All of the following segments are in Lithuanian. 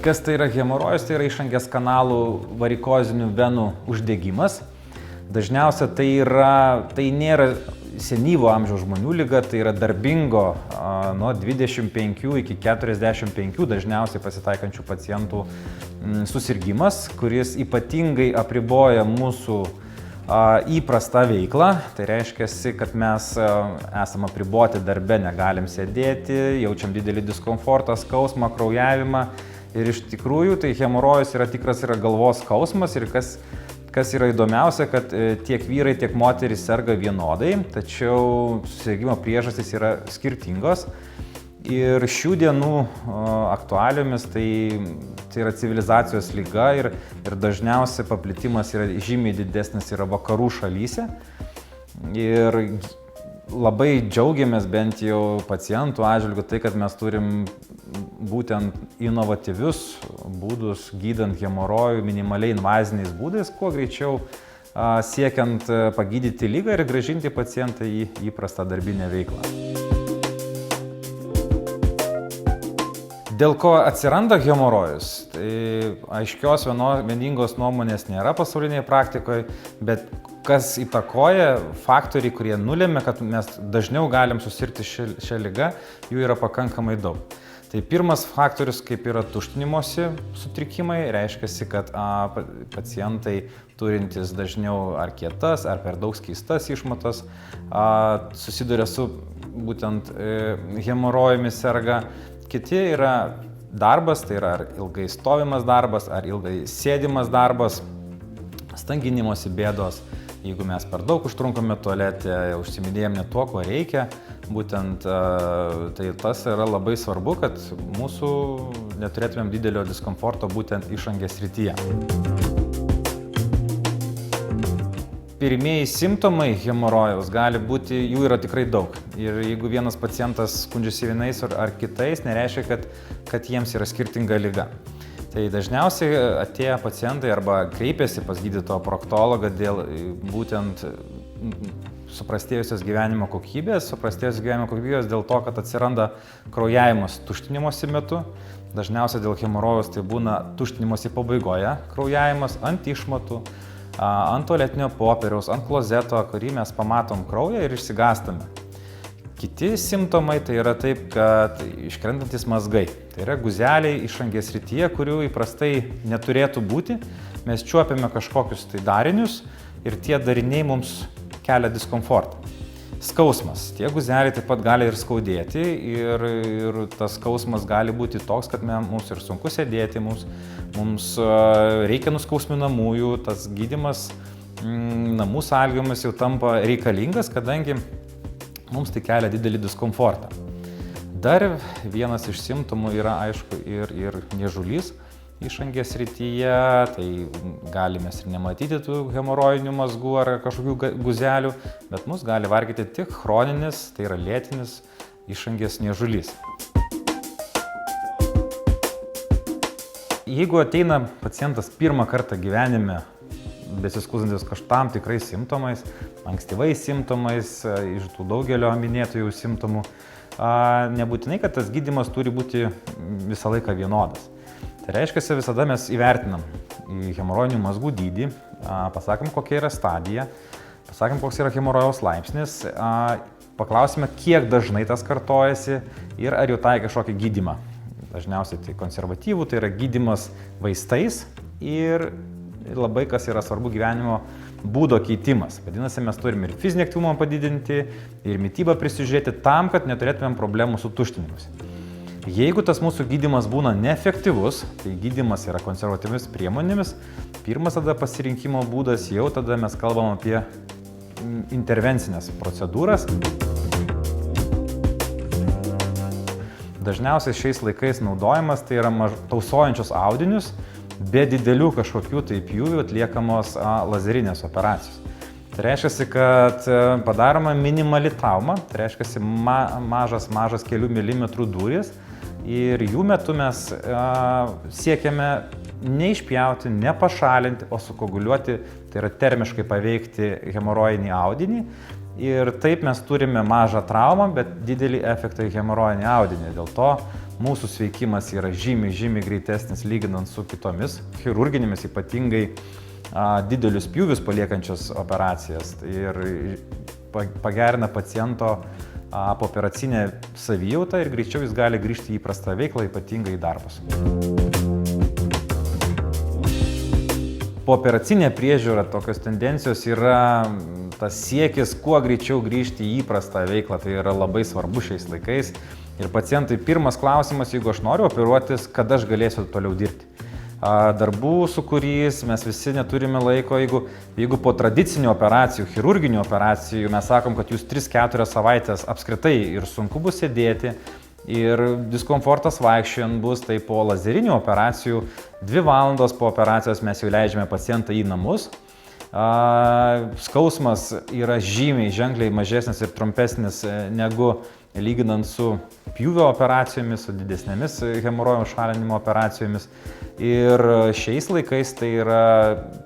Kas tai yra hemorojus? Tai yra išangės kanalų varikozinių venų uždegimas. Dažniausia tai nėra senyvo amžiaus žmonių liga, tai yra darbingo nuo 25 iki 45 dažniausiai pasitaikančių pacientų susirgimas, kuris ypatingai apriboja mūsų įprastą veiklą. Tai reiškia, kad mes esame apriboti darbe, negalim sėdėti, jaučiam didelį diskomfortą, skausmą, kraujavimą. Ir iš tikrųjų tai hemorojus yra galvos skausmas ir kas yra įdomiausia, kad tiek vyrai, tiek moterys serga vienodai, tačiau susirgimo priežastys yra skirtingos. Ir šių dienų aktualiomis tai yra civilizacijos liga ir dažniausiai paplitimas yra žymiai didesnis yra vakarų šalyse. Ir labai džiaugiamės bent jau pacientų atžvilgiu tai, kad mes turim būtent inovatyvius būdus gydant hemorojų minimaliai invaziniais būdais, kuo greičiau siekiant pagydyti ligą ir grąžinti pacientą į įprastą darbinę veiklą. Dėl ko atsiranda hemorojus? Tai aiškios vieningos nuomonės nėra pasaulinėje praktikoje, bet kas įtakoja faktoriai, kurie nulėmė, kad mes dažniau galim susirgti šią ligą, jų yra pakankamai daug. Tai pirmas faktorius, kaip yra tuštinimosi sutrikimai, reiškia, kad pacientai turintys dažniau ar kietas, ar per daug skystas išmatas, susiduria su būtent hemorojomis serga. Kiti yra darbas, tai yra ar ilgai stovimas darbas, ar ilgai sėdimas darbas, stanginimosi bėdos. Jeigu mes per daug užtrunkame tualete, užsiminėjom ne tuo, ko reikia, būtent tai tas yra labai svarbu, kad mūsų neturėtumėm didelio diskomforto būtent išangės srityje. Pirmieji simptomai hemorojaus gali būti, jų yra tikrai daug. Ir jeigu vienas pacientas skundžiasi vienais ar kitais, nereiškia, kad jiems yra skirtinga liga. Tai dažniausiai atėję pacientai arba kreipiasi pas gydytojo proktologą dėl būtent suprastėjusios gyvenimo kokybės, dėl to, kad atsiranda kraujavimas tuštinimosi metu. Dažniausiai dėl hemorojaus tai būna tuštinimosi pabaigoje kraujavimas ant išmatų, ant tualetinio popieriaus, ant klozeto, kurį mes pamatom kraują ir išsigąstame. Kiti simptomai tai yra taip, kad iškrentantis mazgai. Tai yra guzeliai išangės srityje, kurių įprastai neturėtų būti. Mes čiuopiame kažkokius tai darinius ir tie dariniai mums kelia diskomfortą. Skausmas. Tie guzeliai taip pat gali ir skaudėti ir tas skausmas gali būti toks, kad mums ir sunku sėdėti, mums reikia nuskausminamųjų, tas gydymas namų sąlygomis jau tampa reikalingas, kadangi mums tai kelia didelį diskomfortą. Dar vienas iš simptomų yra, aišku, ir niežulys išangės srityje, tai galime ir nematyti tų hemorojinių mazgų ar kažkokių guzelių, bet mus gali vargyti tik chroninis, tai yra lėtinis išangės niežulys. Jeigu ateina pacientas pirmą kartą gyvenime, besiskundžiantis kažkam tikrais simptomais, ankstyvais simptomais, iš tų daugelio minėtojų simptomų, nebūtinai, kad tas gydymas turi būti visą laiką vienodas. Tai reiškia, visada mes įvertinam hemorojinių mazgų dydį, pasakom, kokia yra stadija, pasakom, koks yra hemorojaus laipsnis, paklausime, kiek dažnai tas kartojasi ir ar jau taikia kažkokį gydymą. Dažniausiai tai konservatyvų, tai yra gydymas vaistais ir labai, kas yra svarbu, gyvenimo būdo keitimas. Vadinasi, mes turime ir fizinį aktyvumą padidinti, ir mitybą prisižiūrėti tam, kad neturėtumėm problemų su tuštinimusi. Jeigu tas mūsų gydymas būna neefektyvus, tai gydymas yra konservatyvimis priemonėmis, pirmas tada pasirinkimo būdas, jau tada mes kalbam apie intervencinės procedūras. Dažniausiai šiais laikais naudojamas tai yra tausojančios audinius, be didelių kažkokių tai pjūvių atliekamos lazerinės operacijos. Tai reiškia, kad padaroma minimali trauma, tai reiškia mažas kelių milimetrų dūris ir jų metu mes siekiame neišpjauti, nepašalinti, o sukoguliuoti, tai yra termiškai paveikti hemorojinį audinį. Ir taip mes turime mažą traumą, bet didelį efektą į hemorojinį audinį. Dėl to mūsų sveikimas yra žymiai greitesnis lyginant su kitomis chirurginėmis, ypatingai didelius pjūvius paliekančios operacijas ir pagerina paciento pooperacinę savijautą ir greičiau jis gali grįžti į įprastą veiklą, ypatingai į darbus. Pooperacinė priežiūra, tokios tendencijos yra tas siekis kuo greičiau grįžti į įprastą veiklą, tai yra labai svarbu šiais laikais. Ir pacientai pirmas klausimas, jeigu aš noriu operuotis, kada aš galėsiu toliau dirbti. Darbų sukūrys, mes visi neturime laiko, jeigu po tradicinių operacijų, chirurginių operacijų mes sakom, kad jūs 3-4 savaitės apskritai ir sunku bus sėdėti ir diskomfortas vaikščiojant bus, tai po lazerinių operacijų 2 valandos po operacijos mes jau leidžiame pacientą į namus. Skausmas yra ženkliai mažesnis ir trumpesnis negu lyginant su pjūvio operacijomis, su didesnėmis hemorojų šalinimo operacijomis. Ir šiais laikais tai yra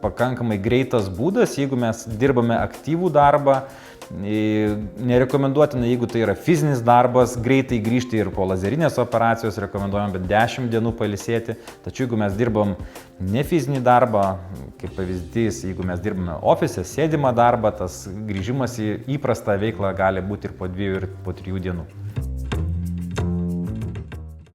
pakankamai greitas būdas, jeigu mes dirbame aktyvų darbą. Nerekomenduotina, jeigu tai yra fizinis darbas, greitai grįžti ir po lazerinės operacijos, rekomenduojam bet 10 dienų pailsėti. Tačiau jeigu mes dirbam ne fizinį darbą, kaip pavyzdys, jeigu mes dirbame ofise, sėdimą darbą, tas grįžimas į įprastą veiklą gali būti ir po 2 ir po 3 dienų.